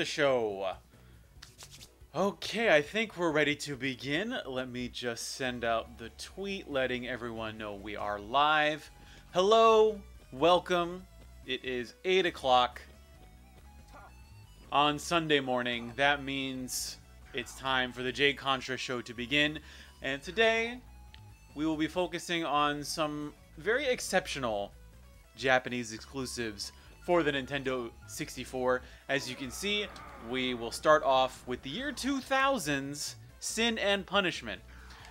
The show. Okay, I think we're ready to begin. Let me just send out the tweet letting everyone know we are live. Hello, welcome. It is 8 o'clock on Sunday morning. That means it's time for the Jade Contra show to begin. And today, we will be focusing on some very exceptional Japanese exclusives for the Nintendo 64. As you can see, we will start off with the year 2000's Sin and Punishment.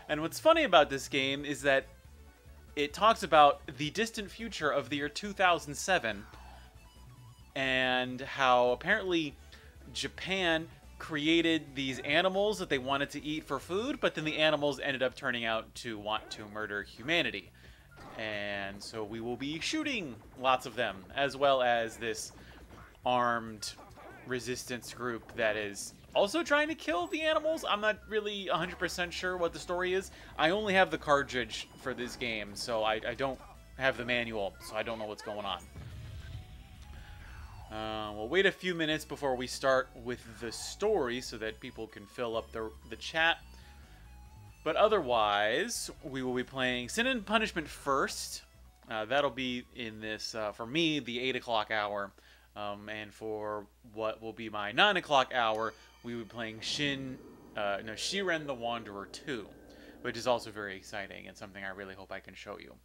And what's funny about this game is that it talks about the distant future of the year 2007 and how apparently Japan created these animals that they wanted to eat for food, but then the animals ended up turning out to want to murder humanity. And so we will be shooting lots of them, as well as this armed resistance group that is also trying to kill the animals. I'm not really 100% sure what the story is. I only have the cartridge for this game, so I don't have the manual, so I don't know what's going on. We'll wait a few minutes before we start with the story so that people can fill up the chat. But otherwise, we will be playing Sin and Punishment first. That'll be in this, for me, the 8 o'clock hour. And for what will be my 9 o'clock hour, we will be playing Shiren the Wanderer 2, which is also very exciting and something I really hope I can show you.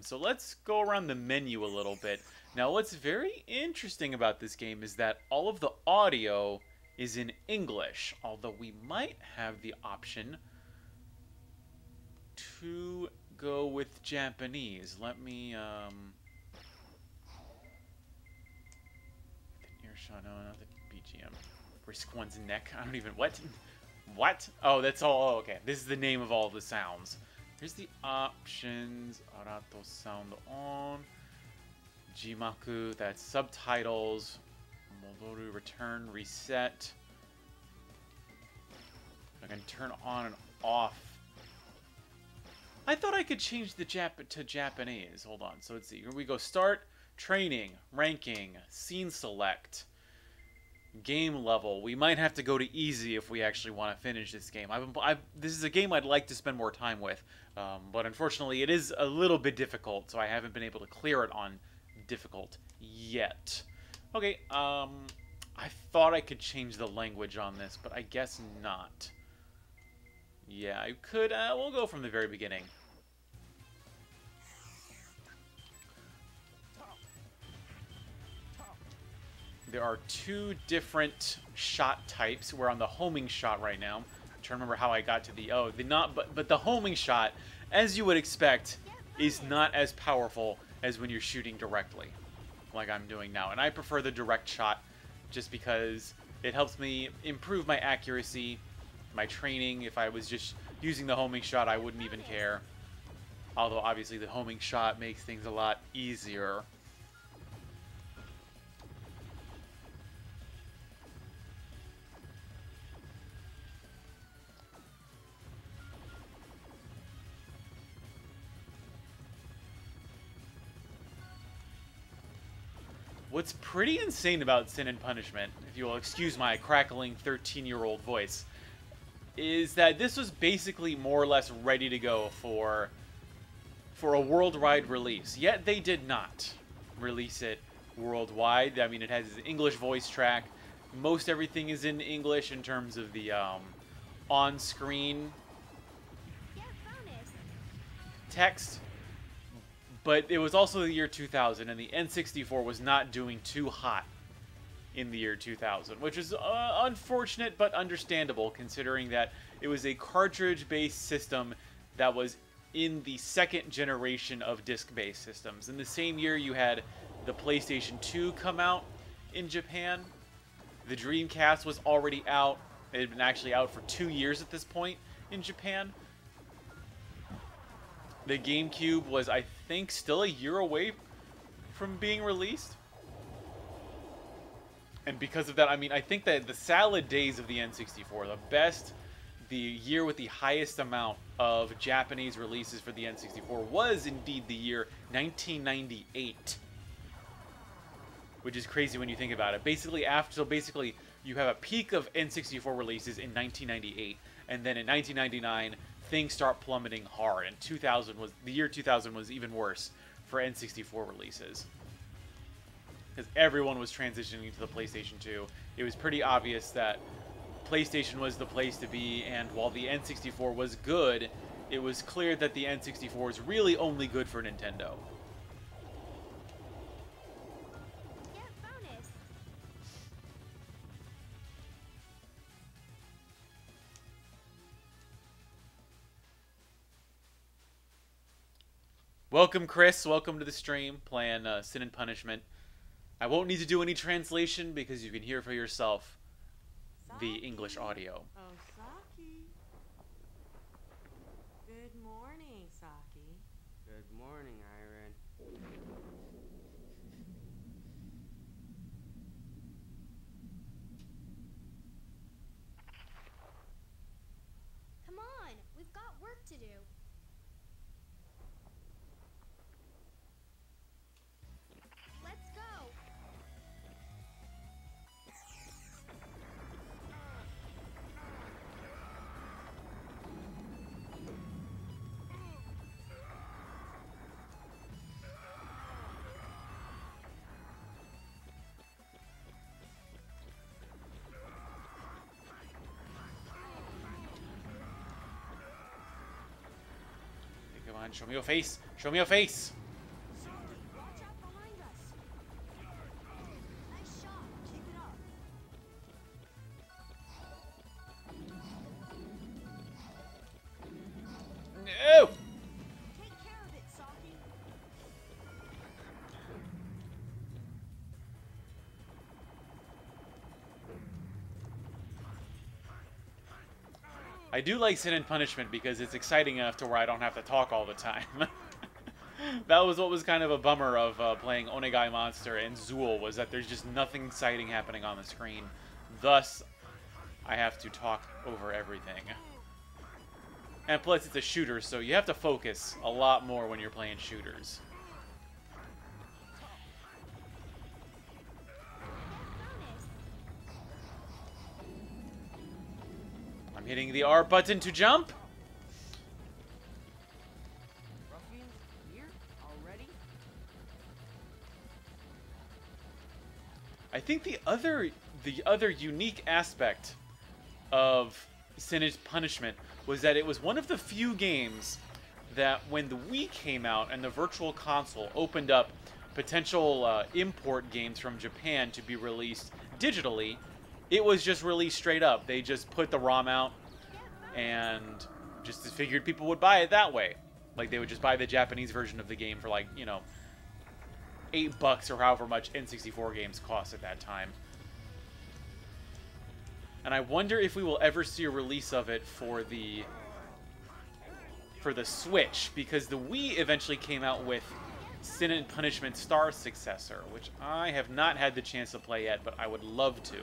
So let's go around the menu a little bit. Now, what's very interesting about this game is that all of the audio is in English, although we might have the option to go with Japanese. Let me, the earshot, no, not the BGM. Risk one's neck. I don't even, what? What? Oh, that's all, oh, okay. This is the name of all the sounds. Here's the options. Arato sound on. Jimaku, that's subtitles. Modoru, return, reset. I can turn on and off. I thought I could change the to Japanese. Hold on. So let's see. Here we go. Start, training, ranking, scene select, game level. We might have to go to easy if we actually want to finish this game. This is a game I'd like to spend more time with, but unfortunately it is a little bit difficult, so I haven't been able to clear it on difficult yet. Okay, I thought I could change the language on this, but I guess not. Yeah, I could. We'll go from the very beginning. There are two different shot types. We're on the homing shot right now. I'm trying to remember how I got to the but the homing shot, as you would expect, is not as powerful as when you're shooting directly, like I'm doing now. And I prefer the direct shot just because it helps me improve my accuracy, my training. If I was just using the homing shot, I wouldn't even care. Although obviously the homing shot makes things a lot easier. What's pretty insane about Sin and Punishment, if you will excuse my crackling 13-year-old voice, is that this was basically more or less ready to go for a worldwide release. Yet they did not release it worldwide. I mean, it has an English voice track. Most everything is in English in terms of the on-screen text. But it was also the year 2000, and the N64 was not doing too hot in the year 2000, which is unfortunate but understandable, considering that it was a cartridge-based system that was in the second generation of disc-based systems. In the same year, you had the PlayStation 2 come out in Japan. The Dreamcast was already out. It had been actually out for 2 years at this point in Japan. The GameCube was, I think, still a year away from being released. And because of that, I mean, I think that the salad days of the N64, the year with the highest amount of Japanese releases for the N64 was indeed the year 1998. Which is crazy when you think about it. Basically, you have a peak of N64 releases in 1998, and then in 1999 things start plummeting hard. And 2000 was the year 2000 was even worse for N64 releases because everyone was transitioning to the PlayStation 2. It was pretty obvious that PlayStation was the place to be, and while the N64 was good, it was clear that the N64 is really only good for Nintendo. Yeah, bonus. Welcome, Chris. Welcome to the stream, playing Sin and Punishment. I won't need to do any translation because you can hear for yourself the English audio. Oh, Saki. Good morning, Saki. Good morning, Iron. Come on, we've got work to do. Let's go. Come on, show me your face. Show me your face. Watch out behind us. Nice shot. Keep it up. No! Take care of it, Saki. I do like Sin and Punishment because it's exciting enough to where I don't have to talk all the time. That was what was kind of a bummer of playing Onegai Monster and Zool, was that there's just nothing exciting happening on the screen. Thus, I have to talk over everything. And plus, it's a shooter, so you have to focus a lot more when you're playing shooters. Bonus. I'm hitting the R button to jump. Ruffians here already? I think the other unique aspect of Sin and Punishment was that it was one of the few games that when the Wii came out and the Virtual Console opened up potential import games from Japan to be released digitally, it was just released straight up. They just put the ROM out and just figured people would buy it that way. Like, they would just buy the Japanese version of the game for, like, you know, $8 or however much N64 games cost at that time. And I wonder if we will ever see a release of it for the Switch, because the Wii eventually came out with Sin and Punishment Star Successor, which I have not had the chance to play yet, but I would love to.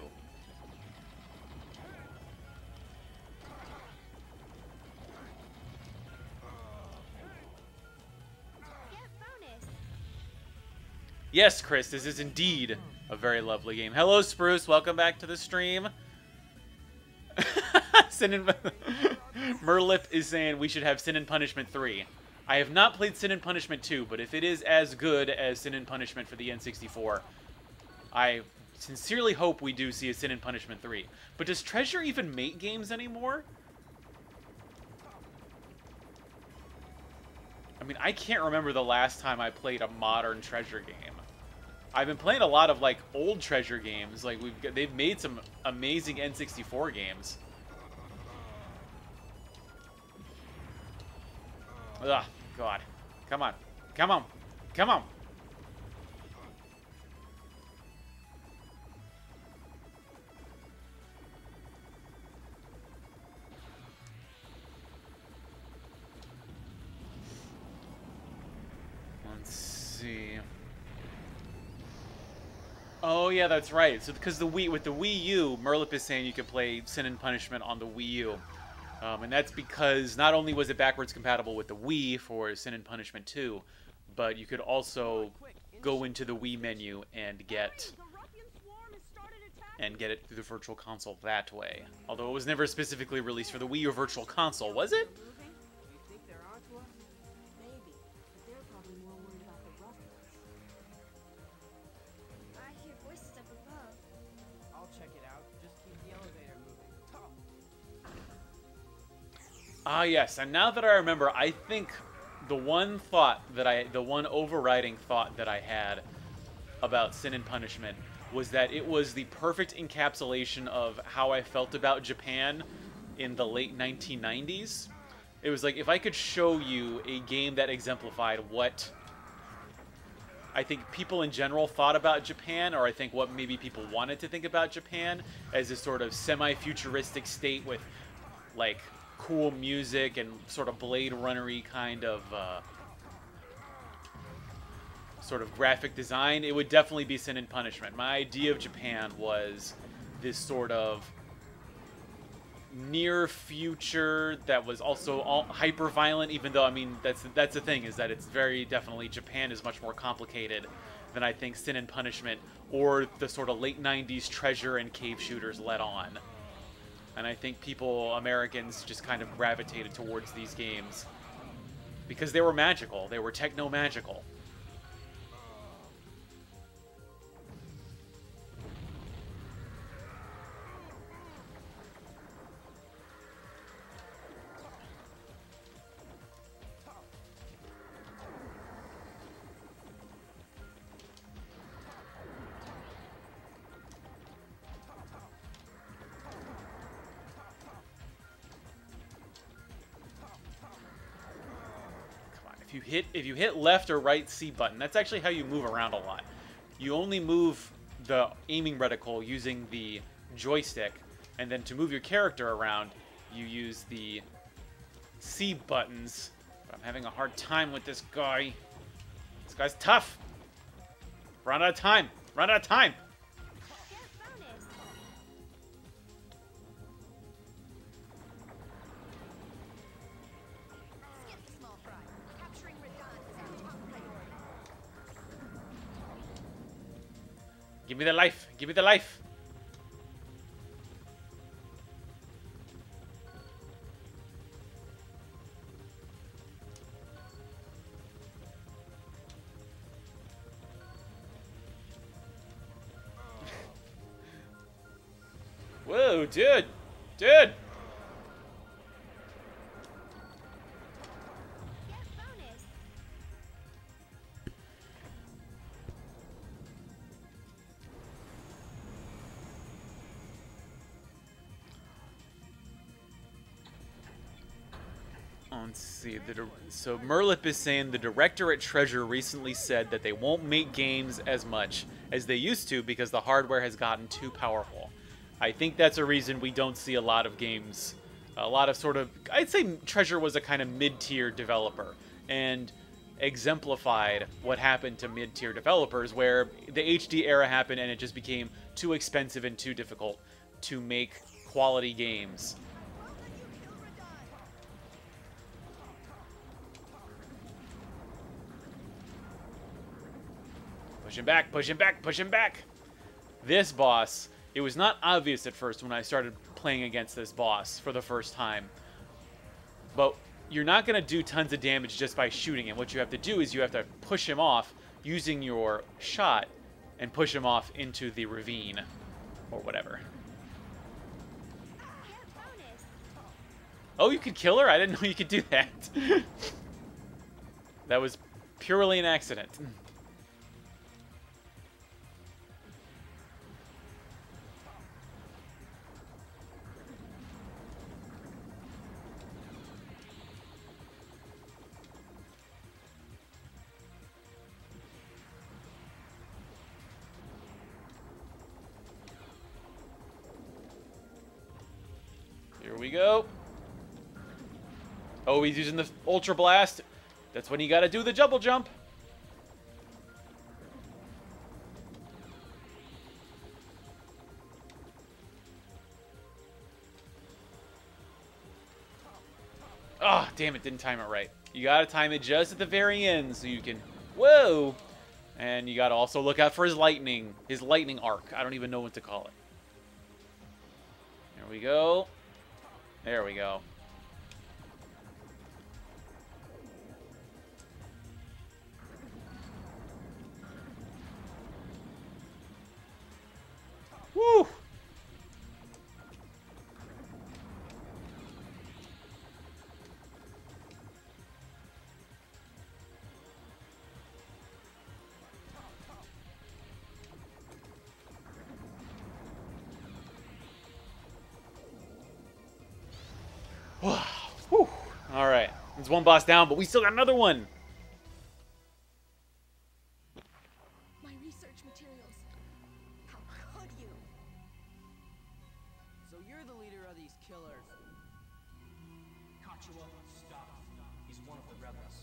Get bonus. Yes, Chris, this is indeed a very lovely game. Hello, Spruce. Welcome back to the stream. Sin and Merlip is saying we should have Sin and Punishment 3. I have not played Sin and Punishment 2, but if it is as good as Sin and Punishment for the N64, I sincerely hope we do see a Sin and Punishment 3. But does Treasure even make games anymore? I mean, I can't remember the last time I played a modern Treasure game. I've been playing a lot of, like, old Treasure games. Like, they've made some amazing N64 games. Ugh, God. Come on. Come on. Come on. Let's see. Oh, yeah, that's right. So, because with the Wii U, Merlip is saying you could play Sin and Punishment on the Wii U. And that's because not only was it backwards compatible with the Wii for Sin and Punishment 2, but you could also go into the Wii menu and get The ruffian swarm has started attacking. and get it through the Virtual Console that way. Although it was never specifically released for the Wii or Virtual Console, was it? Moving? Do you think they're onto us? Maybe, but they're probably more worried about the ruffians. I hear voices up above. I'll check it out. Just keep the elevator moving. Top. Ah, yes. And now that I remember, I think the one overriding thought that I had about Sin and Punishment was that it was the perfect encapsulation of how I felt about Japan in the late 1990s. It was like, if I could show you a game that exemplified what I think people in general thought about Japan, or I think what maybe people wanted to think about Japan, as this sort of semi-futuristic state with, like, cool music and sort of Blade Runner-y kind of sort of graphic design, it would definitely be Sin and Punishment. My idea of Japan was this sort of near future that was also all hyper violent, even though, I mean, that's the thing, is that it's very definitely, Japan is much more complicated than I think Sin and Punishment or the sort of late 90s treasure and cave shooters let on. And I think Americans just kind of gravitated towards these games because they were magical. They were techno-magical. If you hit left or right C button, that's actually how you move around a lot. You only move the aiming reticle using the joystick, and then to move your character around, you use the C buttons. But I'm having a hard time with this guy. This guy's tough. Run out of time. Run out of time. Get bonus. Skip the small fry. Capturing Radon is our top priority. Give me the life. Give me the life. Whoa, dude. Dude. Get bonus. Let's see. So Merlip is saying the director at Treasure recently said that they won't make games as much as they used to because the hardware has gotten too powerful. I think that's a reason we don't see a lot of games. A lot of sort of... I'd say Treasure was a kind of mid-tier developer and exemplified what happened to mid-tier developers where the HD era happened and it just became too expensive and too difficult to make quality games. Push him back, push him back, push him back! This boss, it was not obvious at first when I started playing against this boss for the first time. But you're not going to do tons of damage just by shooting him. What you have to do is you have to push him off using your shot and push him off into the ravine or whatever. Get bonus. Oh, you could kill her? I didn't know you could do that. That was purely an accident. Here we go. Oh, he's using the Ultra Blast. That's when you gotta do the double jump. Oh, damn it, didn't time it right. You gotta time it just at the very end so you can... Whoa! And you gotta also look out for his lightning arc. I don't even know what to call it. There we go. There we go. Woo! Whew. All right, there's one boss down, but we still got another one. My research materials. How could you? So you're the leader of these killers. Kachua, stop. He's one of the rebels.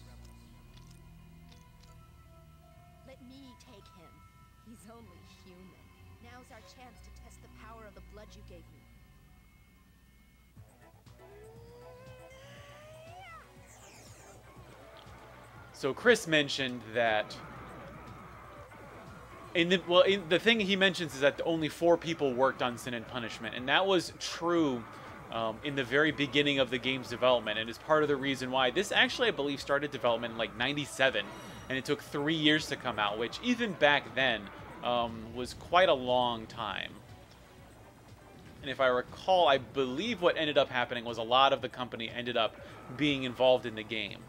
Let me take him. He's only human. Now's our chance to test the power of the blood you gave me. So Chris mentioned that the thing he mentions is that only 4 people worked on Sin and Punishment, and that was true in the very beginning of the game's development, and is part of the reason why this actually, I believe, started development in like '97, and it took 3 years to come out, which even back then was quite a long time. And if I recall, I believe what ended up happening was a lot of the company ended up being involved in the game.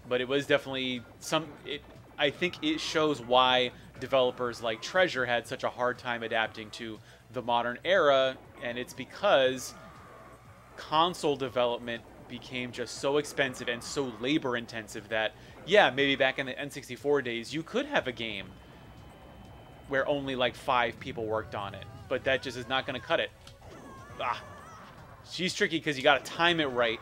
But it was definitely I think it shows why developers like Treasure had such a hard time adapting to the modern era, and it's because console development became just so expensive and so labor intensive that, yeah, maybe back in the N64 days, you could have a game where only like 5 people worked on it, but that just is not going to cut it. Ah, she's tricky because you got to time it right.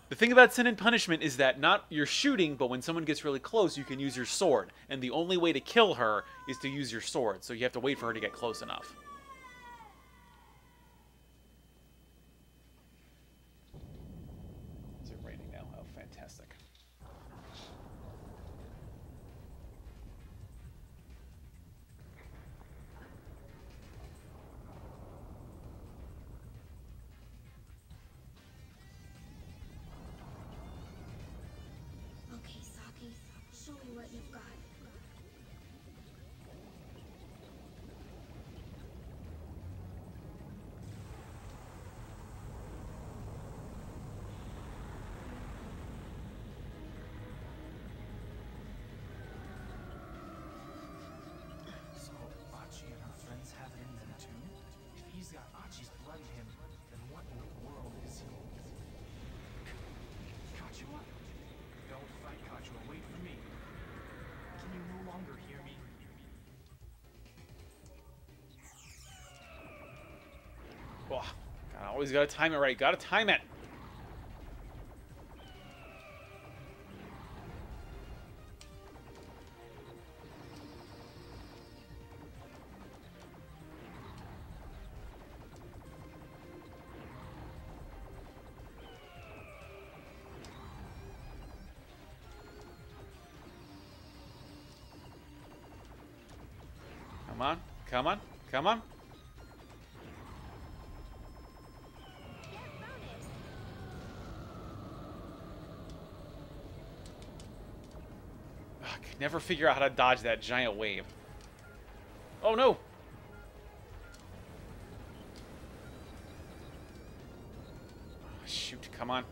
The thing about Sin and Punishment is that not you're shooting, but when someone gets really close, you can use your sword. And the only way to kill her is to use your sword, so you have to wait for her to get close enough. Is it raining now? Oh, fantastic. Okay, Saki, show me what you've got. So, Achi and her friends have it in them too? If he's got Achi's blood in him, then what in the world is he? Kachua? Don't fight, Kachua. Wait for me. Can you no longer hear me? Oh, God, always gotta time it right. Gotta time it. Come on, come on, come on. I could never figure out how to dodge that giant wave. Oh no! Oh, shoot, come on.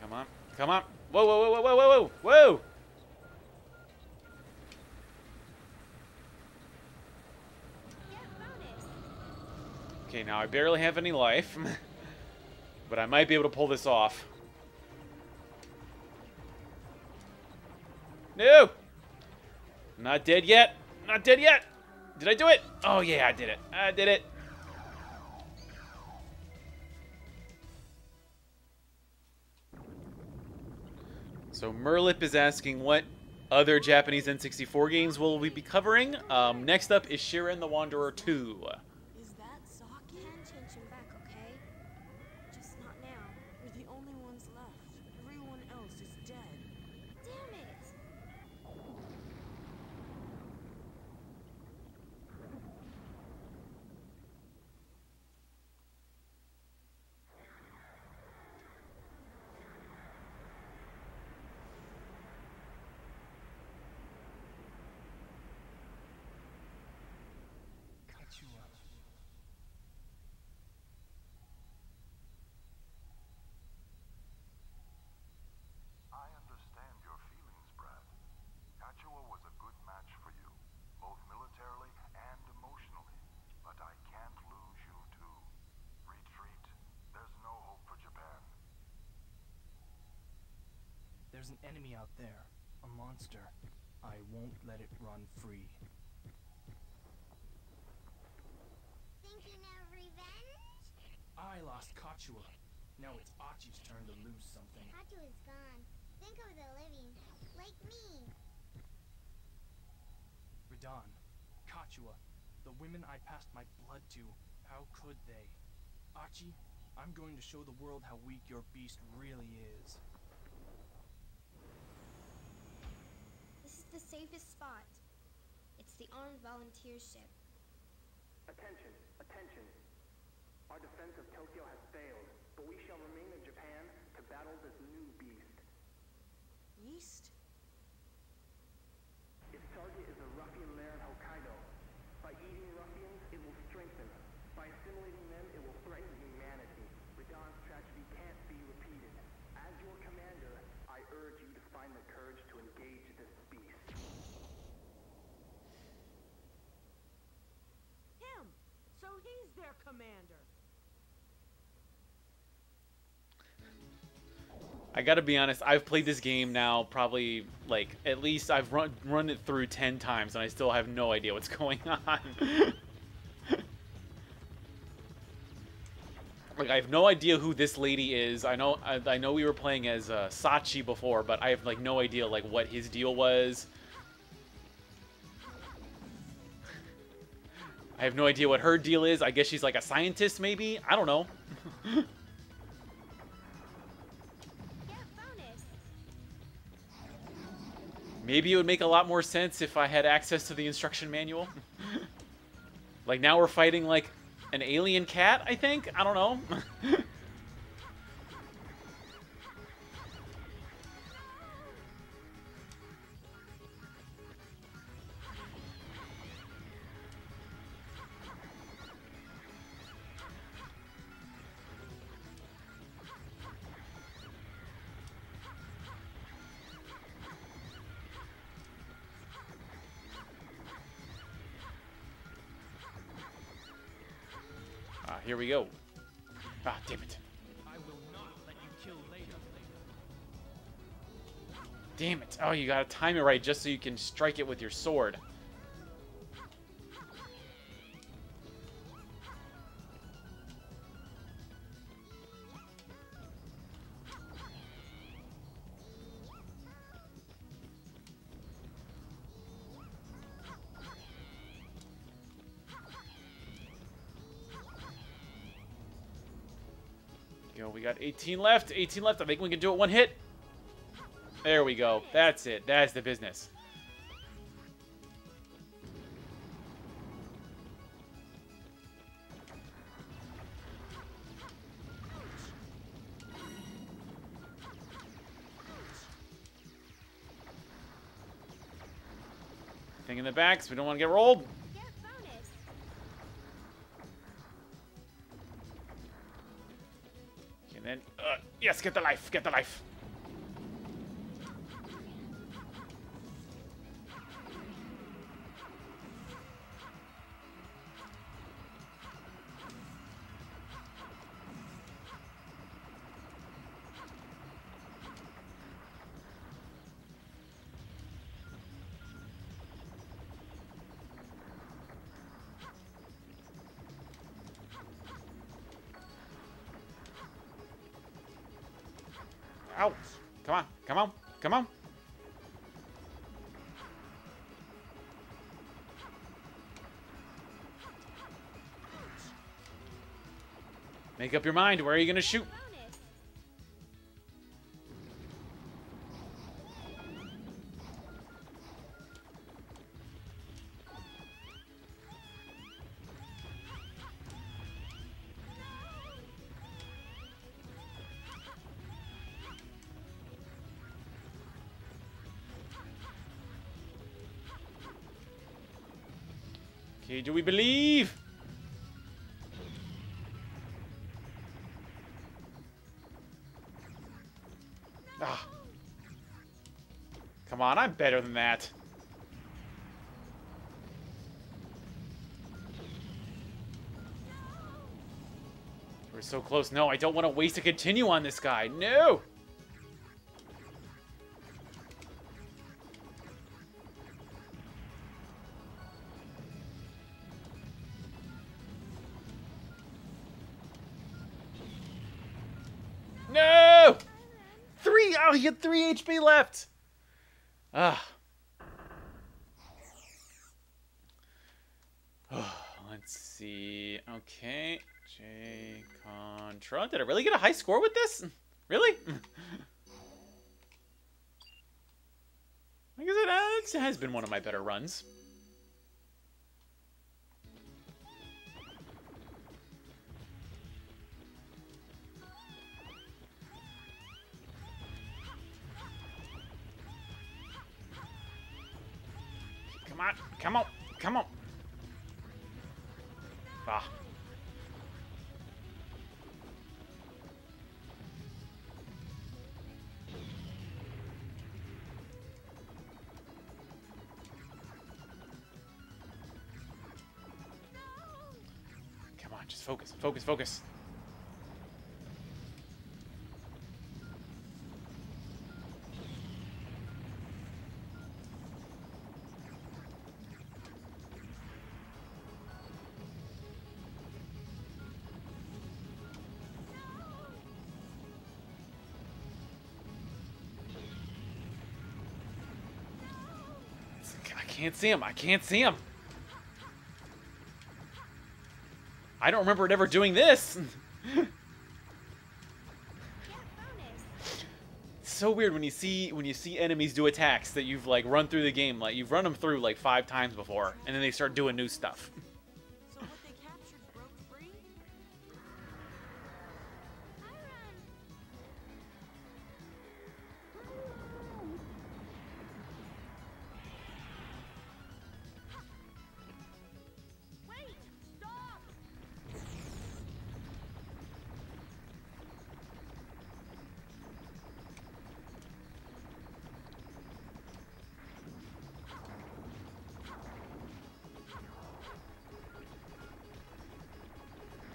Come on, come on. Whoa, whoa, whoa, whoa, whoa, whoa, whoa! Okay, now I barely have any life, but I might be able to pull this off. No! Not dead yet. Not dead yet. Did I do it? Oh, yeah, I did it. I did it. So Merlip is asking what other Japanese N64 games will we be covering. Next up is Shiren the Wanderer 2. Is that Saki? You can change him back, okay? Just not now. We're the only ones left. Everyone There's an enemy out there. A monster. I won't let it run free. Thinking of revenge? I lost Kachua. Now it's Achi's turn to lose something. Hachu is gone. Think of the living. Like me. Radon, Kachua, the women I passed my blood to, how could they? Achi, I'm going to show the world how weak your beast really is. This is the safest spot. It's the armed volunteer ship. Attention, attention. Our defense of Tokyo has failed, but we shall remain in Japan to battle this new beast. Beast? Its target is a ruffian lair in Hokkaido. By eating ruffians, it will strengthen. By assimilating them, it will threaten humanity. Radon's tragedy can't be repeated. As your commander, I urge you to find the courage to engage this beast. Him! So he's their commander. I gotta be honest, I've played this game now probably, like, at least I've run it through 10 times, and I still have no idea what's going on. Like, I have no idea who this lady is. I know we were playing as Sachi before, but I have, like, no idea, like, what his deal was. I have no idea what her deal is. I guess she's, like, a scientist, maybe? I don't know. Maybe it would make a lot more sense if I had access to the instruction manual. Like, now we're fighting, like, an alien cat, I think? I don't know. Here we go. Ah, damn it. I will not let you kill later. Damn it. Oh, you gotta time it right just so you can strike it with your sword. We got 18 left. 18 left. I think we can do it one hit. There we go. That's it. That's the business. Thing in the back, so we don't want to get rolled. And then, yes, get the life, get the life. Ow. Come on, come on, come on. Make up your mind. Where are you going to shoot? Okay, do we believe? Ah. Come on, I'm better than that. We're so close. No, I don't want to waste a continue on this guy. No! really? Oh, he had 3 HP left. Ah. Let's see. Okay. J Contra. Did I really get a high score with this? Really? I guess it has been one of my better runs. Come on. Come on. Come on. Ah. Come on, just focus, focus, focus. I can't see him. I can't see him. I don't remember it ever doing this. It's so weird when you see enemies do attacks that you've like run through the game, like you've run them through like 5 times before, and then they start doing new stuff. So what they captured broke free? Wait! Stop!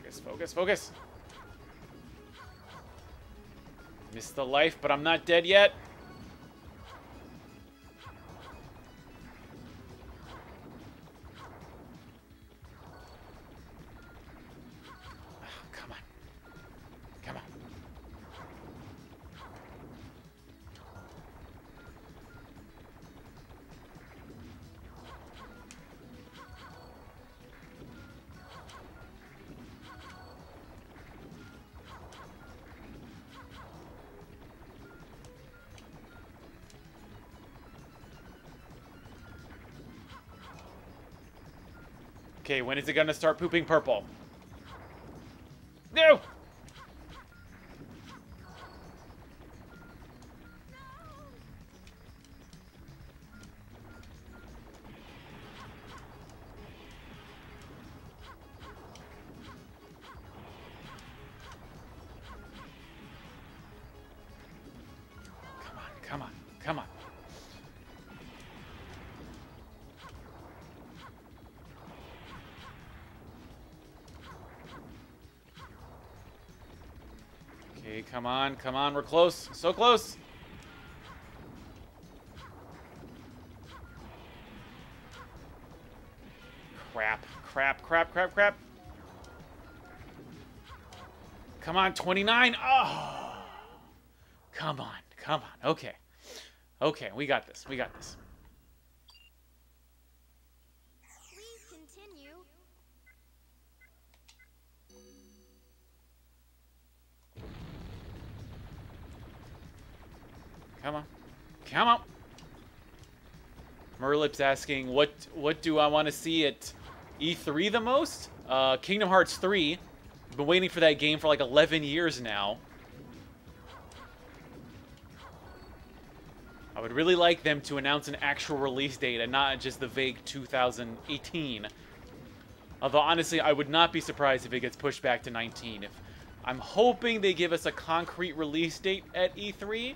Focus, focus, focus. Missed the life, but I'm not dead yet. Come on. Come on. Okay, when is it gonna start pooping purple? No! Come on, come on, come on. Okay, come on, we're close. So close. Crap, crap, crap, crap, crap. Come on, 29. Oh! Come on, come on. Okay. Okay, we got this. We got this. Please continue. Come on. Come on. Merlip's asking, what do I want to see at E3 the most? Kingdom Hearts 3. I've been waiting for that game for like 11 years now. I would really like them to announce an actual release date and not just the vague 2018. Although, honestly, I would not be surprised if it gets pushed back to 19. I'm hoping they give us a concrete release date at E3,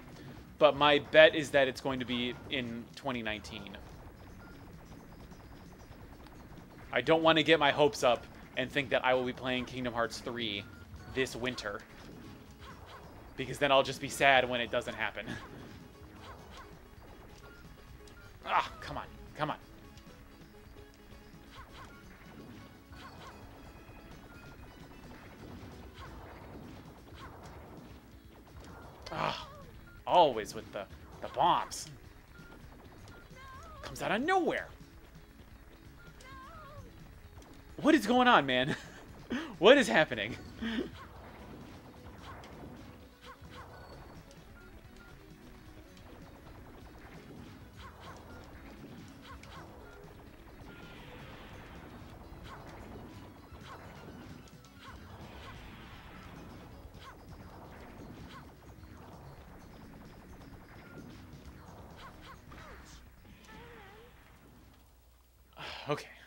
but my bet is that it's going to be in 2019. I don't want to get my hopes up and think that I will be playing Kingdom Hearts 3 this winter, because then I'll just be sad when it doesn't happen. Ah, come on, come on. Ah. Always with the bombs. Comes out of nowhere. What is going on, man? What is happening?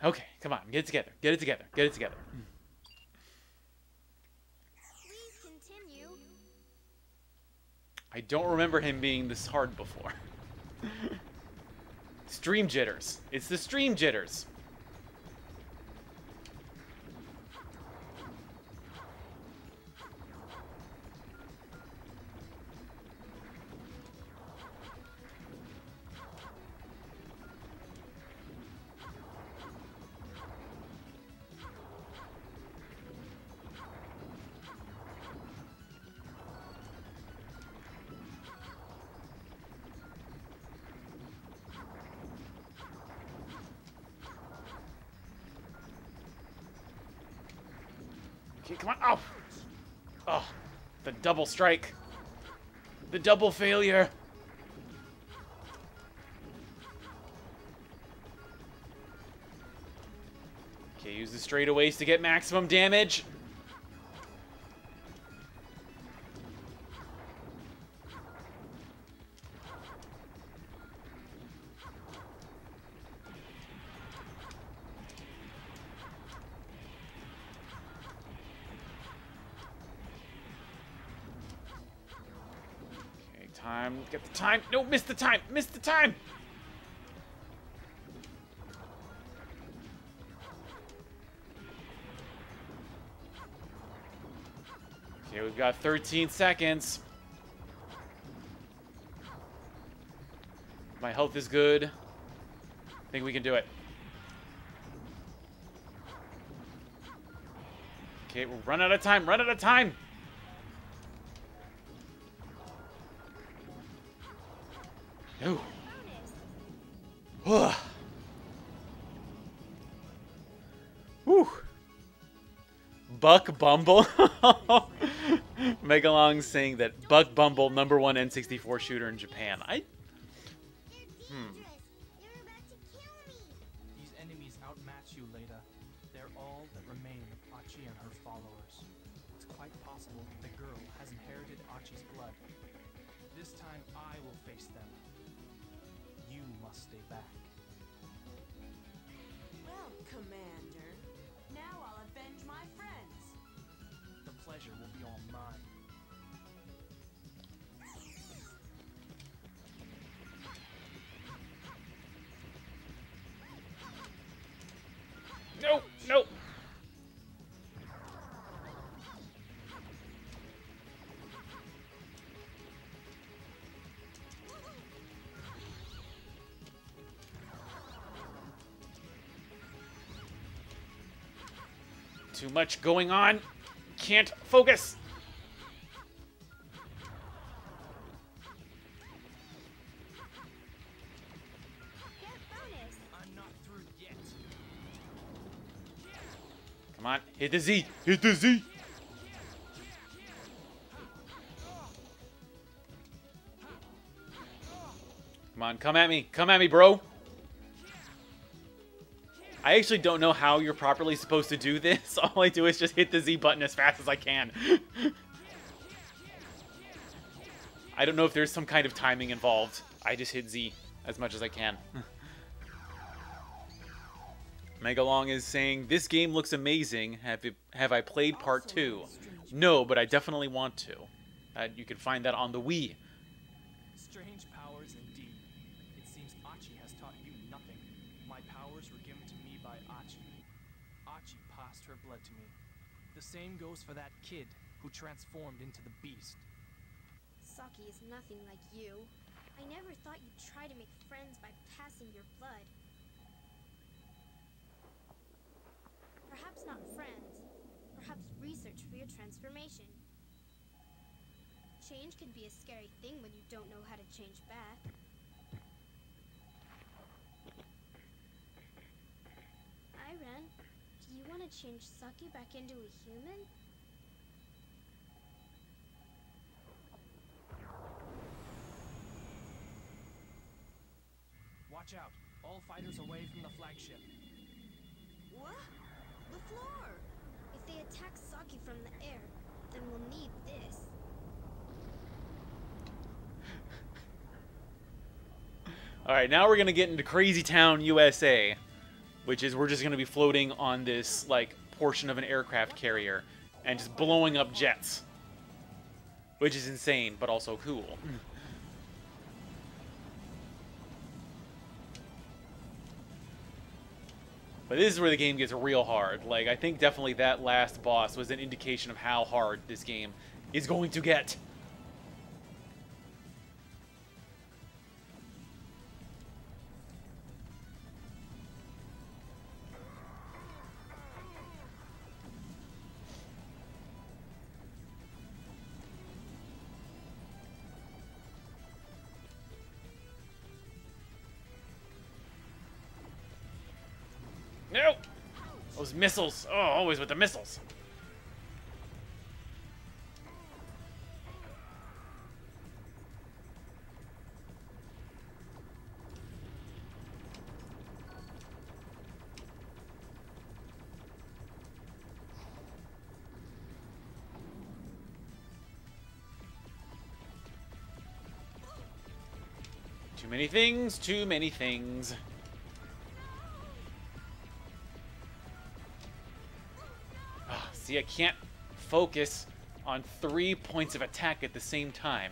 Okay, come on, get it together, get it together, get it together. Please continue. I don't remember him being this hard before. Stream jitters. It's the stream jitters. Okay, come on. Oh! Oh, the double strike. The double failure. Okay, use the straightaways to get maximum damage. Time, get the time. No, miss the time. Miss the time. Okay, we've got 13 seconds. My health is good. I think we can do it. Okay, we'll run out of time. Run out of time. No. Whew. Buck Bumble. Megalong saying that Buck Bumble, #1 N64 shooter in Japan. You're about to kill me. These enemies outmatch you, Leda. They're all that remain of Achi and her followers. It's quite possible that the girl has inherited Achi's blood. This time I will face them. You must stay back. Well, Commander, now I'll avenge my friends. The pleasure will be all mine. No, no. Too much going on. Can't focus. Get bonus. I'm not through yet. Come on, hit the Z. Hit the Z. Come on, come at me. Come at me, bro. I actually don't know how you're properly supposed to do this. All I do is just hit the Z button as fast as I can. I don't know if there's some kind of timing involved. I just hit Z as much as I can. Megalong is saying, this game looks amazing. Have I played part 2? No, but I definitely want to. You can find that on the Wii. Strange powers indeed. It seems Achi has taught you nothing. My powers were given to me by Achi. Achi passed her blood to me. The same goes for that kid who transformed into the beast. Saki is nothing like you. I never thought you'd try to make friends by passing your blood. Perhaps not friends. Perhaps research for your transformation. Change can be a scary thing when you don't know how to change back. Iran, do you want to change Saki back into a human? Watch out. All fighters away from the flagship. What? The floor! If they attack Saki from the air, then we'll need this. Alright, now we're gonna get into Crazy Town, USA. Which is, we're just gonna be floating on this, like, portion of an aircraft carrier. And just blowing up jets. Which is insane, but also cool. But this is where the game gets real hard. Like, I think definitely that last boss was an indication of how hard this game is going to get. No! Those missiles. Oh, always with the missiles. Too many things, too many things. See, I can't focus on 3 points of attack at the same time.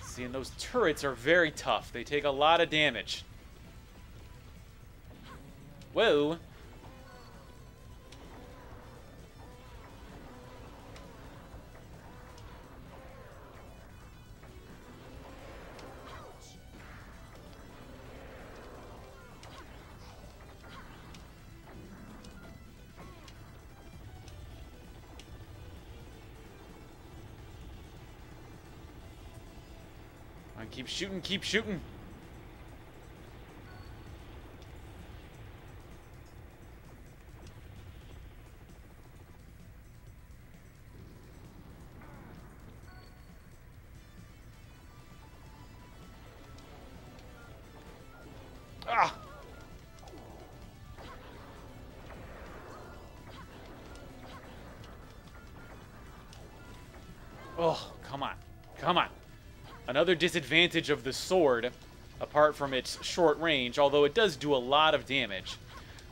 See, and those turrets are very tough. They take a lot of damage. Whoa. Keep shooting, keep shooting. Ah! Oh, come on. Come on. Another disadvantage of the sword, apart from its short range, although it does do a lot of damage.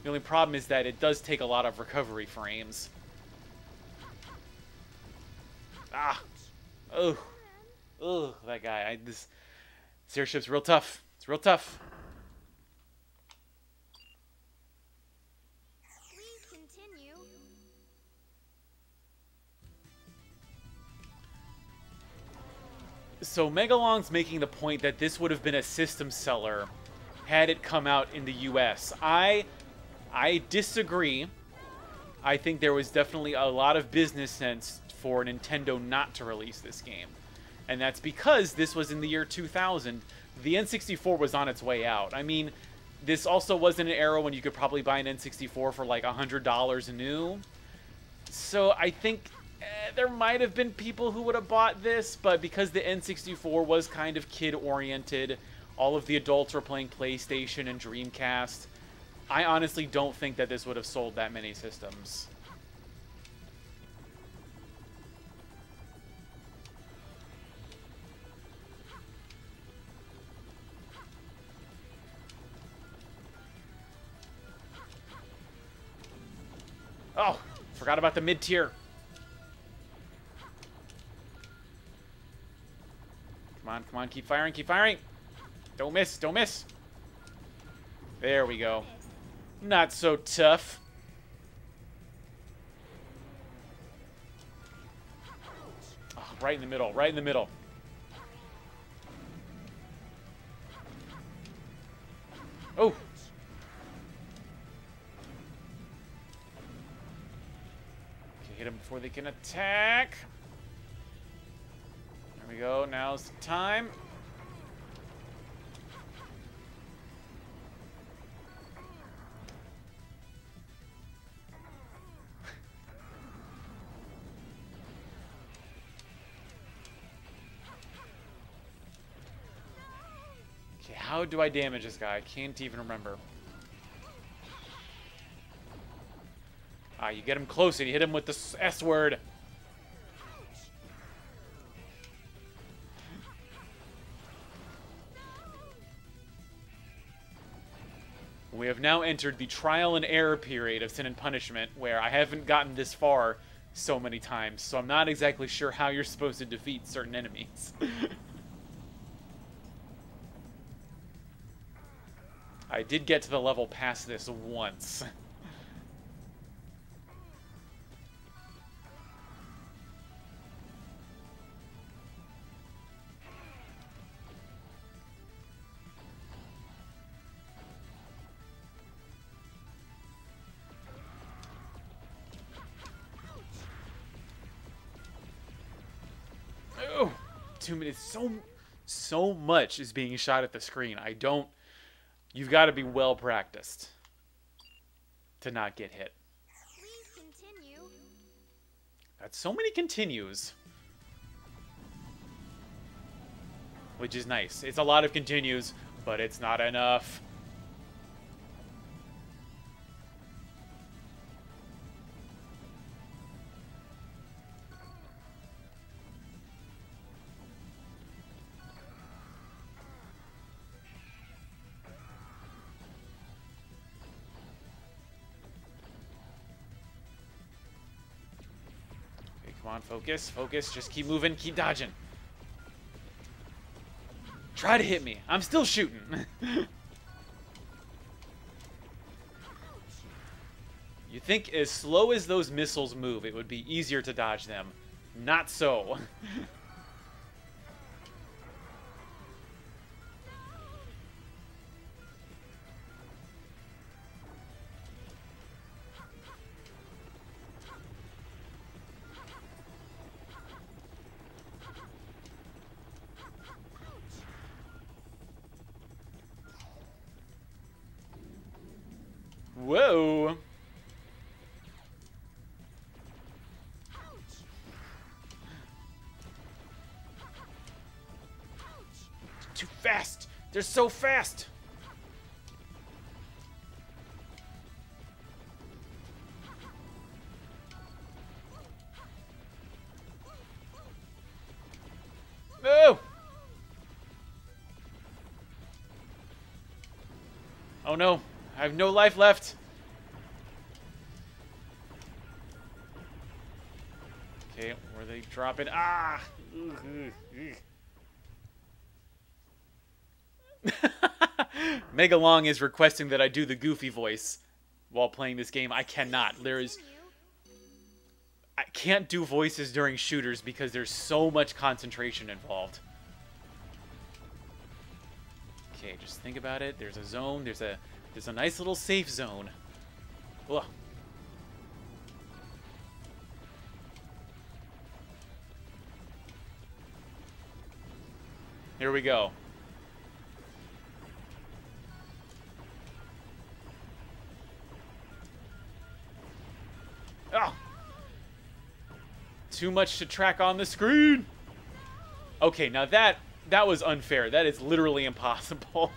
The only problem is that it does take a lot of recovery frames. Ah! Oh! Ugh, that guy. This airship's real tough. It's real tough. Please continue. So Megalong's making the point that this would have been a system seller had it come out in the US. I disagree. I think there was definitely a lot of business sense for Nintendo not to release this game. And that's because this was in the year 2000. The N64 was on its way out. I mean, this also wasn't an era when you could probably buy an N64 for like $100 new. So I think there might have been people who would have bought this, but because the N64 was kind of kid-oriented, all of the adults were playing PlayStation and Dreamcast, I honestly don't think that this would have sold that many systems. Oh, forgot about the mid-tier. Come on, come on, keep firing, keep firing. Don't miss, don't miss. There we go. Not so tough. Oh, right in the middle, right in the middle. Oh! Okay, hit them before they can attack. There we go. Now's the time. Okay, how do I damage this guy? I can't even remember. Ah, you get him close and you hit him with the S word. We have now entered the trial and error period of Sin and Punishment, where I haven't gotten this far so many times, so I'm not exactly sure how you're supposed to defeat certain enemies. I did get to the level past this once. Oh, 2 minutes. So much is being shot at the screen. You've got to be well practiced to not get hit. Please continue. That's so many continues. Which is nice. It's a lot of continues, but it's not enough. Come on, focus, focus. Just keep moving, keep dodging. Try to hit me. I'm still shooting. You think as slow as those missiles move, it would be easier to dodge them. Not so. Whoa. Too fast. They're so fast. No. Oh no. I have no life left. Okay, where they drop it? Ah! Megalong is requesting that I do the Goofy voice while playing this game. I cannot. I can't do voices during shooters because there's so much concentration involved. Okay, just think about it. There's a zone. There's a nice little safe zone. Ugh. Here we go. Oh! Too much to track on the screen. Okay, now that was unfair. That is literally impossible.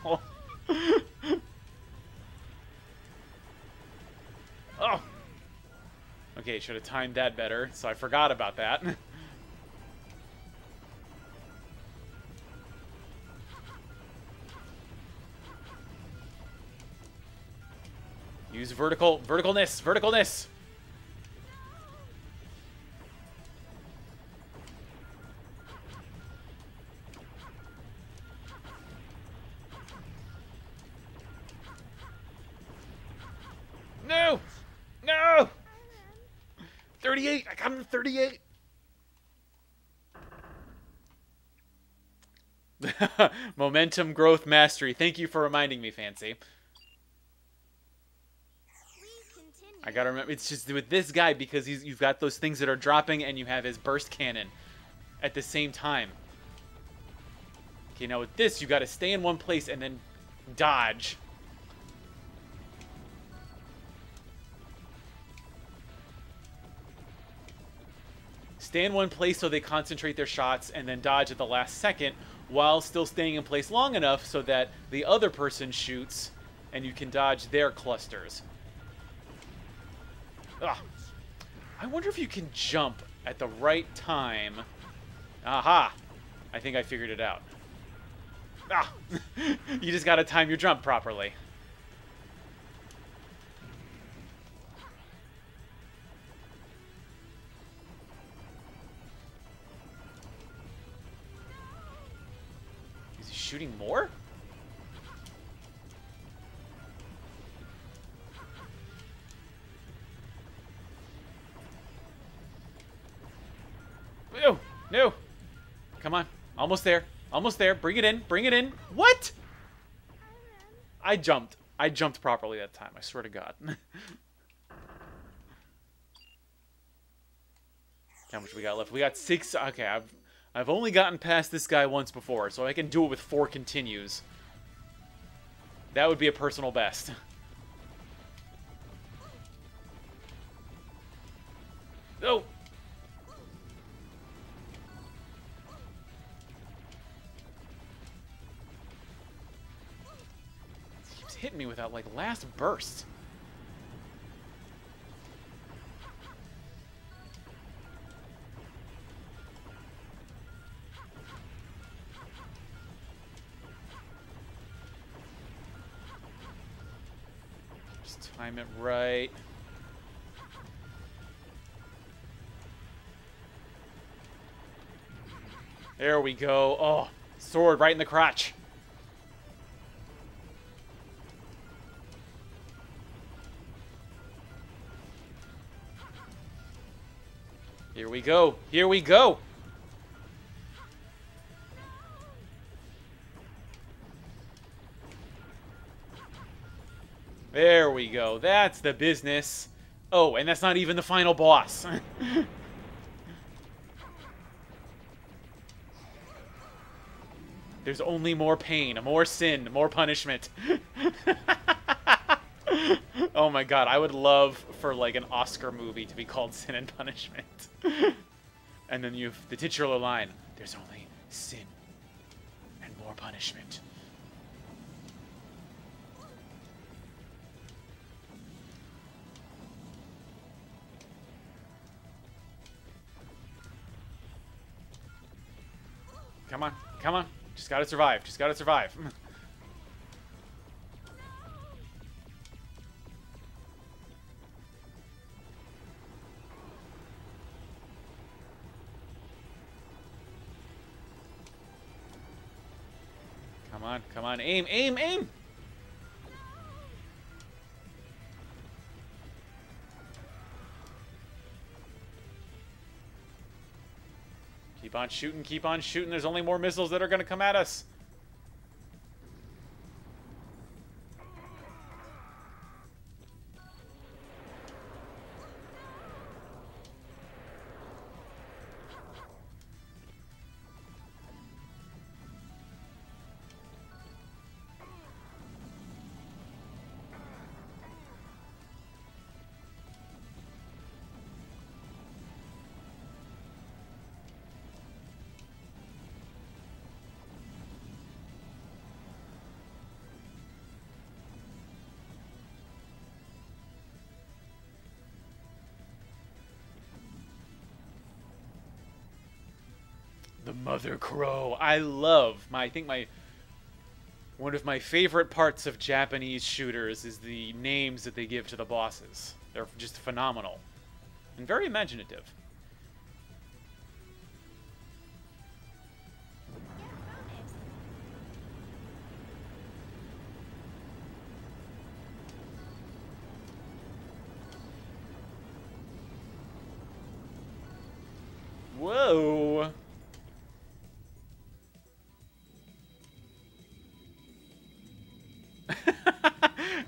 Oh! Okay, should have timed that better, so I forgot about that. Use verticalness. No! No! 38! I got him to 38! Momentum growth mastery. Thank you for reminding me, Fancy. I gotta remember, it's just with this guy because you've got those things that are dropping and you have his burst cannon at the same time. Okay, now with this, you gotta stay in one place and then dodge. Stay in one place so they concentrate their shots and then dodge at the last second while still staying in place long enough so that the other person shoots and you can dodge their clusters. Ugh. I wonder if you can jump at the right time. Aha! I think I figured it out. Ah! You just gotta time your jump properly. Is he shooting more? No! No! Come on. Almost there. Almost there. Bring it in. Bring it in. What? I jumped. I jumped properly that time. I swear to God. How much we got left? We got 6. Okay, I've only gotten past this guy once before, so I can do it with 4 continues. That would be a personal best. Oh! Hitting me without, like, last burst. Just time it right. There we go. Oh, sword right in the crotch. Here we go. Here we go. There we go. That's the business. Oh, and that's not even the final boss. There's only more pain, more sin, more punishment. Oh my God, I would love for like an Oscar movie to be called Sin and Punishment. And then you've the titular line, there's only sin and more punishment. Come on, come on. Just gotta survive, just gotta survive. Come on, aim, aim, aim! Keep on shooting, keep on shooting. There's only more missiles that are gonna come at us. The Mother Crow. I love I think one of my favorite parts of Japanese shooters is the names that they give to the bosses. They're just phenomenal and very imaginative. Whoa.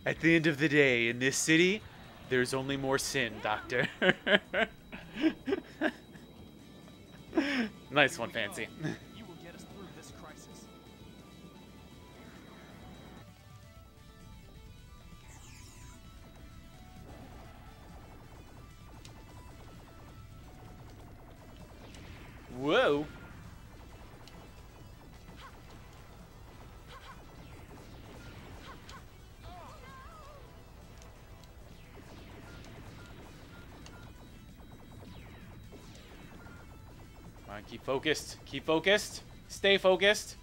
At the end of the day, in this city, There's only more sin, Doctor. Nice one, Fancy. You will get us through this crisis. Whoa. Come on, keep focused. Keep focused. Stay focused.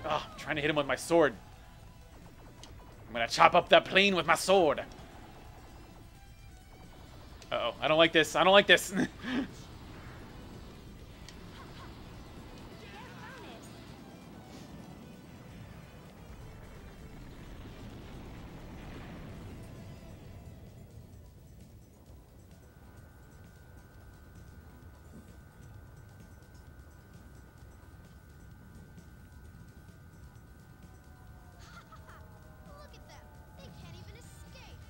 Oh, I'm trying to hit him with my sword. I'm gonna chop up that plane with my sword. Uh-oh, I don't like this. I don't like this. Look at them! They can't even escape!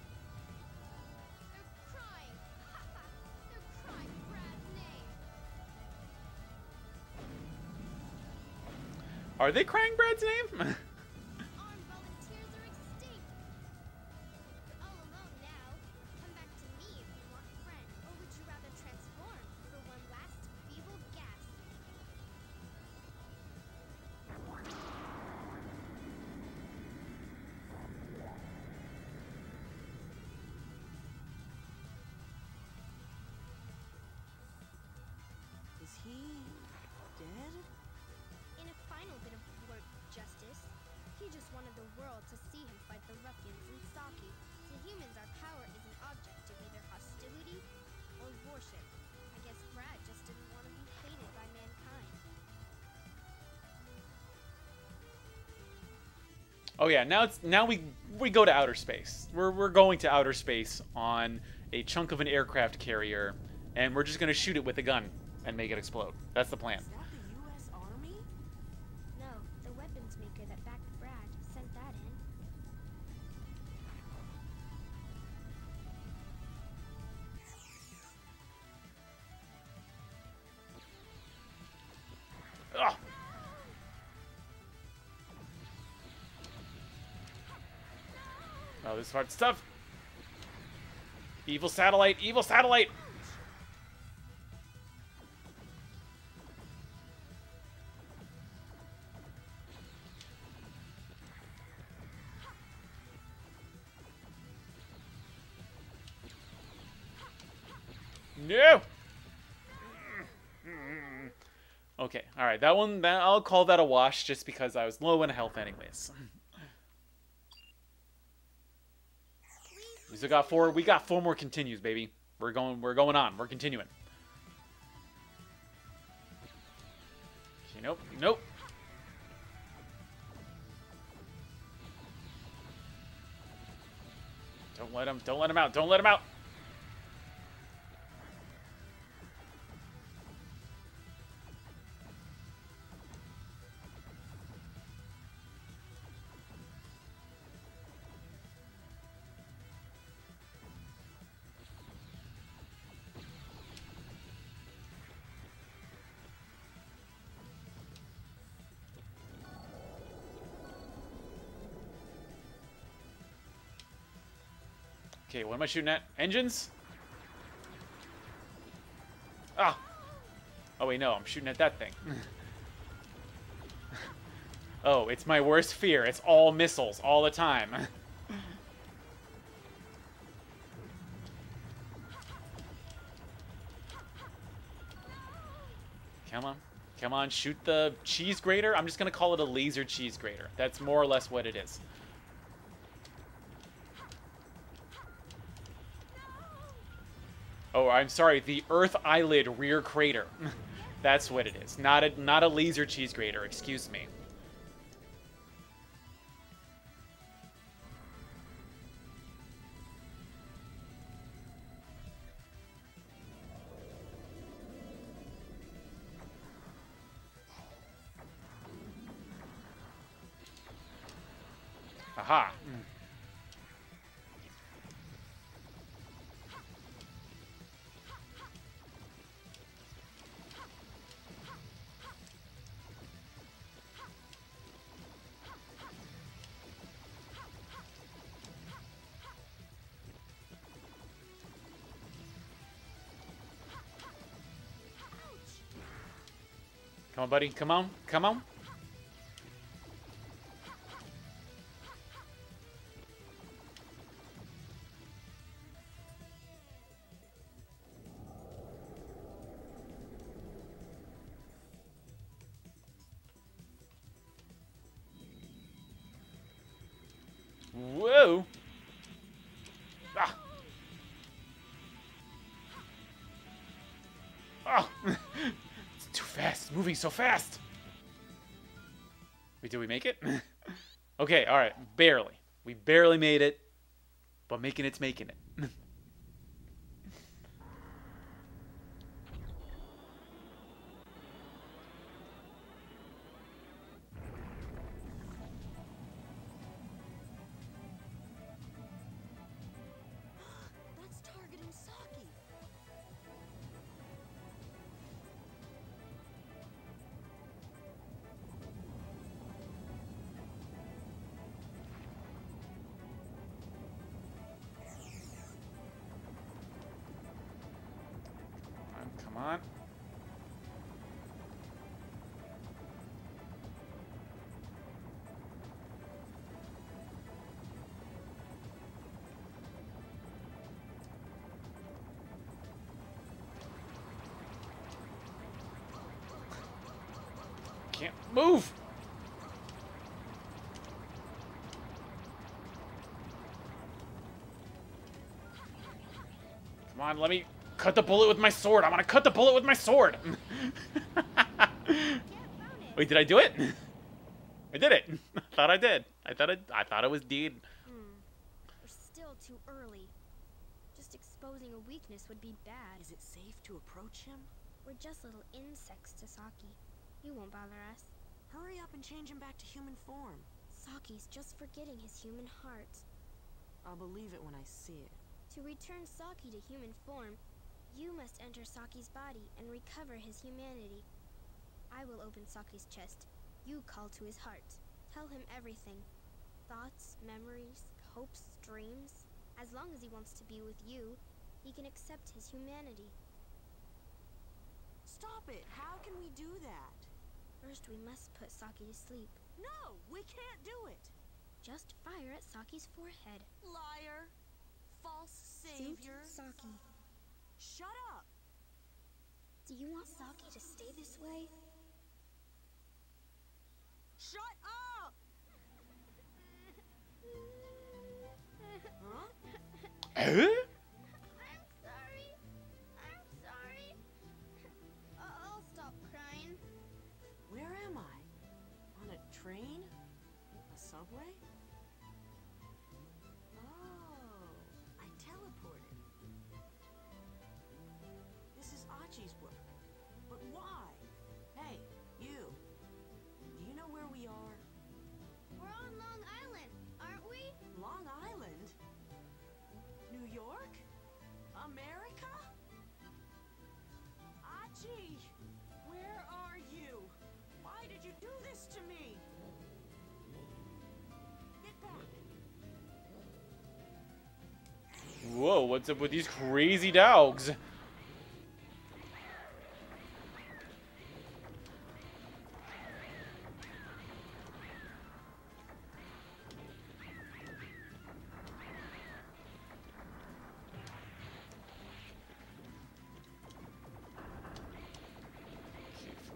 They're crying! They're crying Brad's name! Are they crying Brad's name? Armed volunteers are extinct! You're all alone now. Come back to me if you want friends. Or would you rather transform for one last feeble gasp? Is he dead? In a final bit of work justice, he just wanted the world to see him fight the ruffians in Saki. To humans, our power is an object of either hostility or worship. I guess Brad just didn't want to be hated by mankind. Oh yeah, now we go to outer space. We're going to outer space on a chunk of an aircraft carrier, and we're just gonna shoot it with a gun and make it explode. That's the plan. Is that the U.S. Army? No, the weapons maker that backed Brad sent that in. Ugh. Oh, this hard stuff. Evil satellite, evil satellite. No. Okay, all right. That one, I'll call that a wash, just because I was low in health, anyways. We still got four. We got 4 more continues, baby. We're going on. We're continuing. Okay, nope, nope. Don't let him out. Don't let him out. Okay, what am I shooting at? Engines? Ah! Oh, wait, no, I'm shooting at that thing. Oh, it's my worst fear. It's all missiles, all the time. Come on. Come on, shoot the cheese grater. I'm just going to call it a laser cheese grater. That's more or less what it is. Oh, I'm sorry, the Earth Eyelid Rear Crater. That's what it is. Not a laser cheese grater, excuse me. Haha. Come on, buddy. Come on. Come on. Whoa. Ah. Oh. It's too fast. It's moving so fast. Wait, did we make it? Okay, all right. Barely. We barely made it. But making it's making it. That's targeting Saki. Come on. Can't move. Come on, let me cut the bullet with my sword. I want to cut the bullet with my sword. Wait, did I do it? I did it. I thought I did. I thought it was deed. We're still too early. Just exposing a weakness would be bad. Is it safe to approach him? We're just little insects to Saki. You won't bother us. Hurry up and change him back to human form. Saki's just forgetting his human heart. I'll believe it when I see it. To return Saki to human form, you must enter Saki's body and recover his humanity. I will open Saki's chest. You call to his heart. Tell him everything. Thoughts, memories, hopes, dreams. As long as he wants to be with you, he can accept his humanity. Stop it! How can we do that? First, we must put Saki to sleep. No, we can't do it! Just fire at Saki's forehead. Liar! False savior! Suit Saki. Shut up! Do you want Saki to stay this way? Shut up! Huh? Huh? I'm sorry. I'm sorry. I'll stop crying. Where am I? On a train? A subway? Oh, I teleported. This is Achi's work. But why? Hey, you. Do you know where we are? We're on Long Island, aren't we? Long Island? New York? America? Achi! Where are you? Why did you do this to me? Get back! Whoa, what's up with these crazy dogs?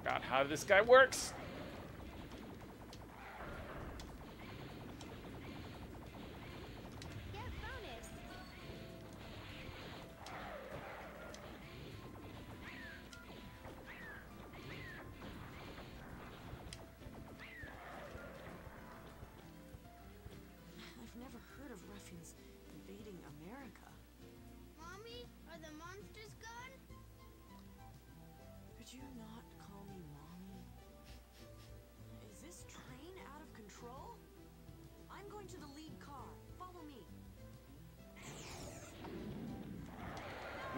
Forgot how this guy works. Get bonus. I've never heard of ruffians invading America. Mommy, are the monsters gone? Could you not call me Mommy? Is this train out of control? I'm going to the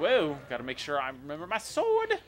Whoa, gotta make sure I remember my sword.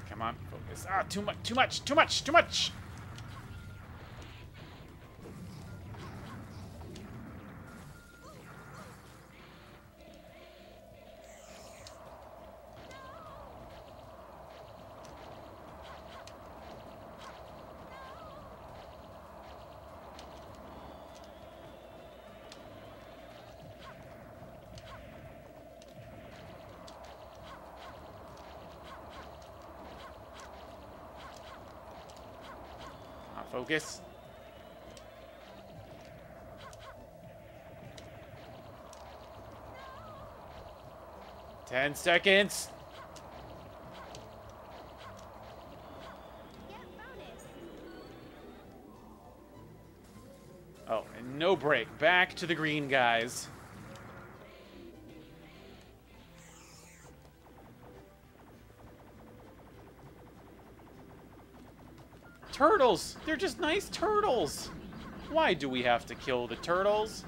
Come on, focus. Ah, too much, too much, too much, too much! Focus. Ten seconds. Get bonus. Oh, and no break. Back to the green guys. Turtles! They're just nice turtles! Why do we have to kill the turtles?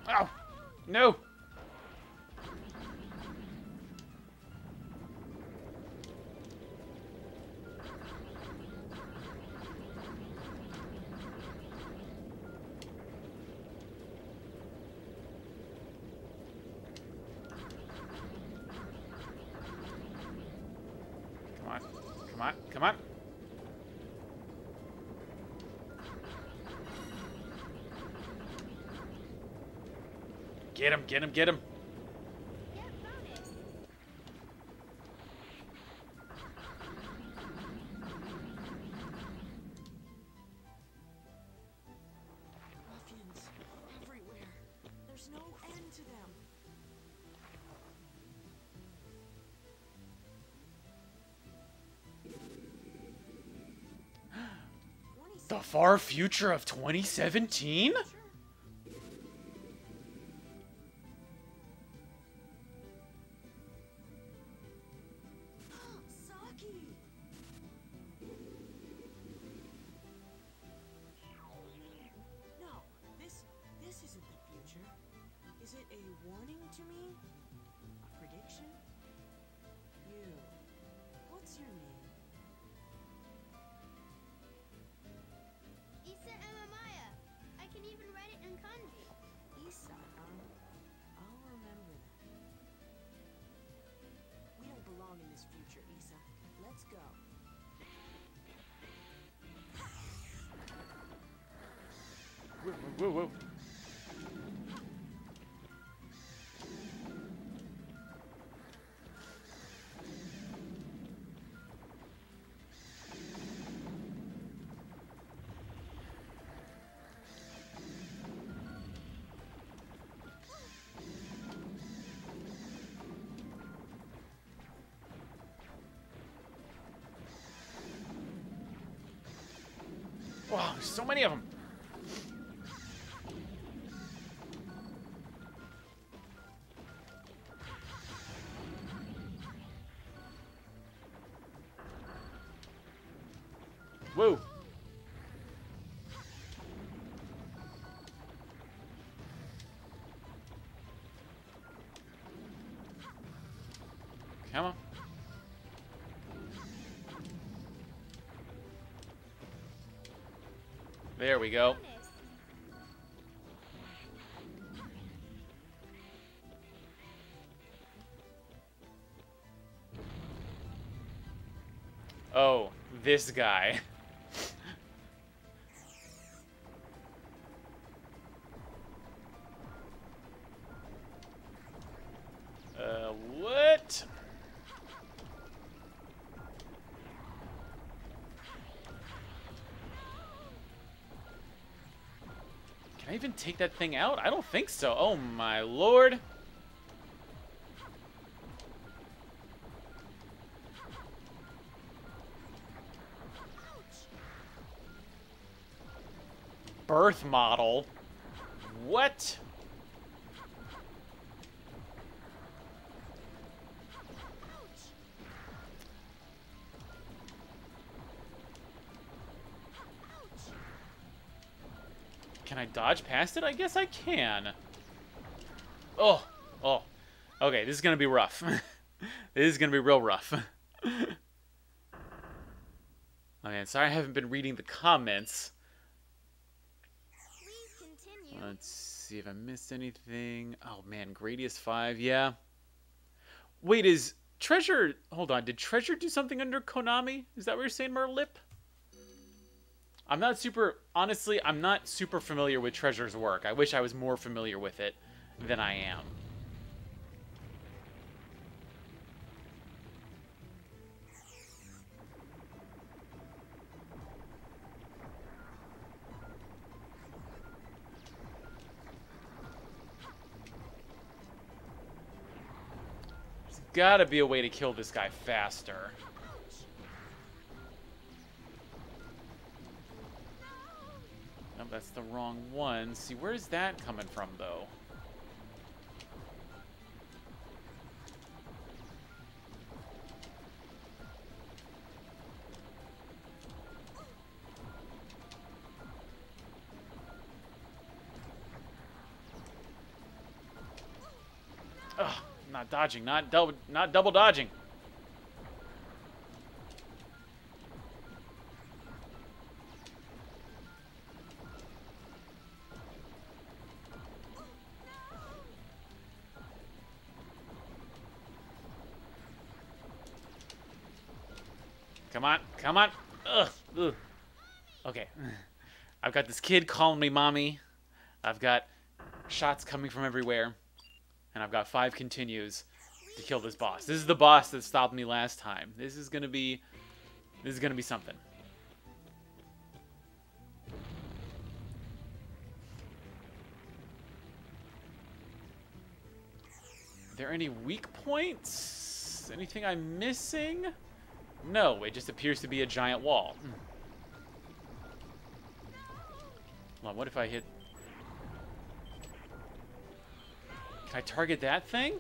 Oh! No! Come on, come on, come on. Get him, get him, get him. Get bonus. Ruffians everywhere. There's no end to them. The far future of 2017? Saki! No, this isn't the future. Is it a warning to me? A prediction? You. What's your name? Issa Amamaya. I can even write it in kanji. Issa, huh? I'll remember that. We don't belong in this future, Issa. Let's go. Whoa, whoa, whoa, whoa. Wow, there's so many of them. Whoa. Come on. There we go. Bonus. Oh, this guy. What? Can I even take that thing out? I don't think so. Oh my lord. Birth model? What? Can I dodge past it? I guess I can. Oh, oh. Okay, this is gonna be rough. This is gonna be real rough. Oh man, sorry I haven't been reading the comments. Please continue. Let's see if I missed anything. Oh man, Gradius 5, yeah. Wait, is Treasure... Hold on, did Treasure do something under Konami? Is that what you're saying, Merlip? I'm not super... Honestly, I'm not super familiar with Treasure's work. I wish I was more familiar with it than I am. There's gotta be a way to kill this guy faster. No, that's the wrong one. See, where's that coming from, though? Ugh, not dodging, not double dodging. Come on, come on. Ugh, ugh. Okay. I've got this kid calling me mommy. I've got shots coming from everywhere. And I've got 5 continues to kill this boss. This is the boss that stopped me last time. This is gonna be something. Are there any weak points? Anything I'm missing? No, it just appears to be a giant wall. Hold on, what if I hit... Can I target that thing?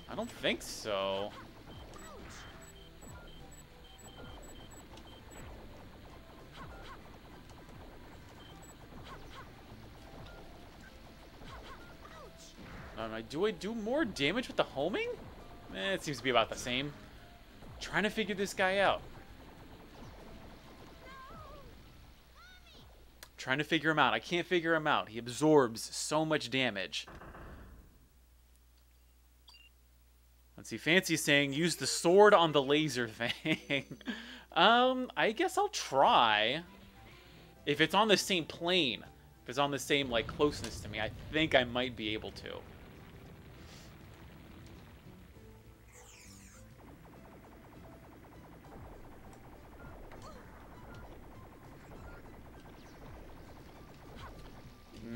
I don't think so. Do I do more damage with the homing? It seems to be about the same. Trying to figure this guy out. Trying to figure him out. I can't figure him out. He absorbs so much damage. Let's see. Fancy's saying use the sword on the laser thing. I guess I'll try. If it's on the same plane, if it's on the same like closeness to me, I think I might be able to.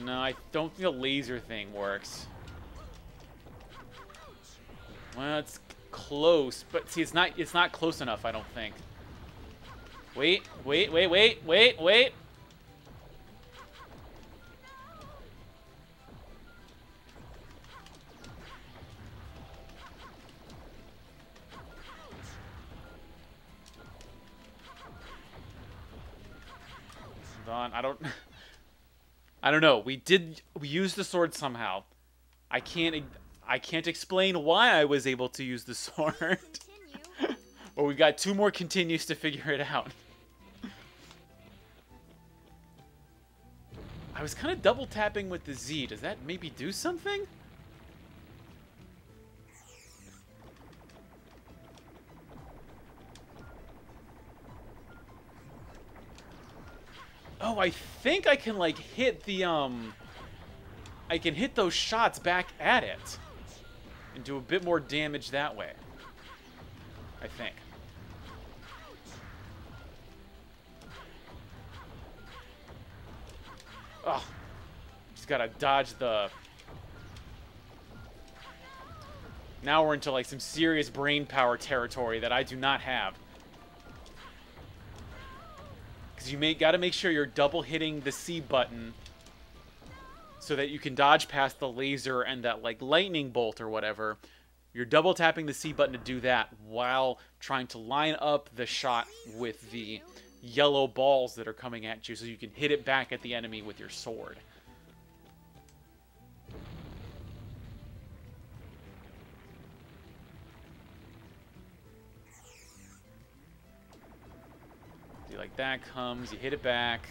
No, I don't think the laser thing works. Well, it's close, but see, it's not close enough, I don't think. Wait. Hold on, I don't know. We used the sword somehow. I can't explain why I was able to use the sword. Continue. But we've got 2 more continues to figure it out. I was kind of double tapping with the Z. Does that maybe do something? Oh, I think I can, like, hit the, I can hit those shots back at it and do a bit more damage that way. I think. Oh, just gotta dodge the... Now we're into, like, some serious brain power territory that I do not have. Because you gotta make sure you're double hitting the C button so that you can dodge past the laser and that, like, lightning bolt or whatever. You're double tapping the C button to do that while trying to line up the shot with the yellow balls that are coming at you so you can hit it back at the enemy with your sword. See, like, that comes, you hit it back.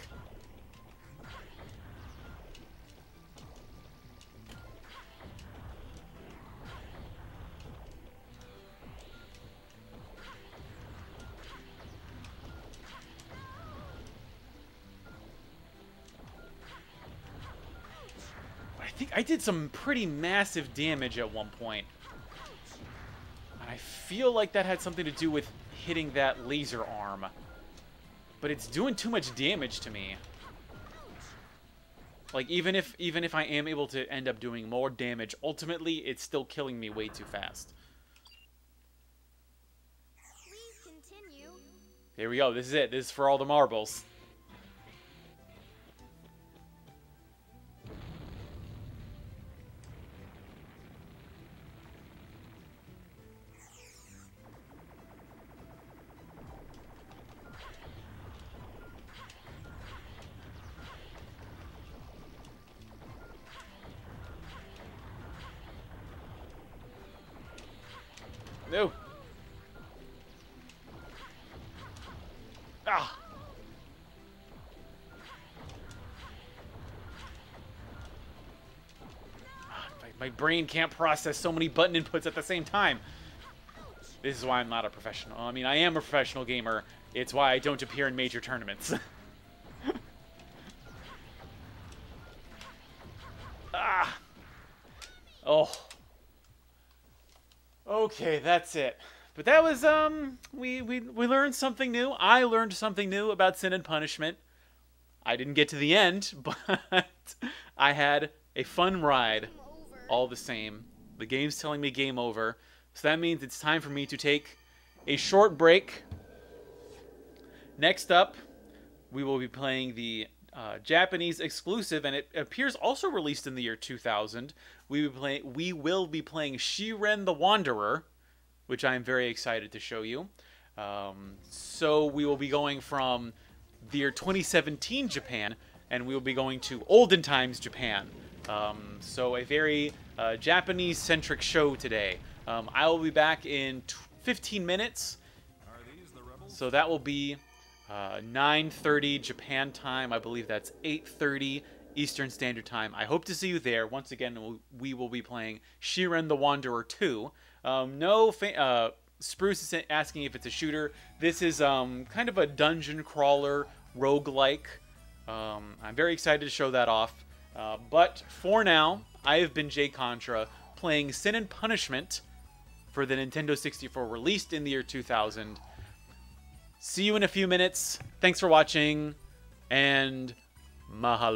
I think I did some pretty massive damage at one point. And I feel like that had something to do with hitting that laser arm. But it's doing too much damage to me. Like, even if I am able to end up doing more damage, ultimately it's still killing me way too fast. Please continue. Here we go. This is it. This is for all the marbles. No. Ah. My brain can't process so many button inputs at the same time. This is why I'm not a professional. I mean, I am a professional gamer. It's why I don't appear in major tournaments. Ah. Oh. Okay, that's it. But that was, we learned something new. I learned something new about Sin and Punishment. I didn't get to the end, but I had a fun ride all the same. The game's telling me game over. So that means it's time for me to take a short break. Next up, we will be playing the Japanese exclusive, and it appears also released in the year 2000. We will be playing Shiren the Wanderer, which I am very excited to show you. So we will be going from the year 2017 Japan, and we will be going to olden times Japan. So a very Japanese-centric show today. I will be back in 15 minutes. So that will be 9:30 Japan time. I believe that's 8:30 Eastern Standard Time. I hope to see you there. Once again, we will be playing Shiren the Wanderer 2. Spruce is asking if it's a shooter. This is kind of a dungeon crawler roguelike. I'm very excited to show that off. But for now, I have been Jay Contra playing Sin and Punishment for the Nintendo 64, released in the year 2000. See you in a few minutes. Thanks for watching, and mahalo.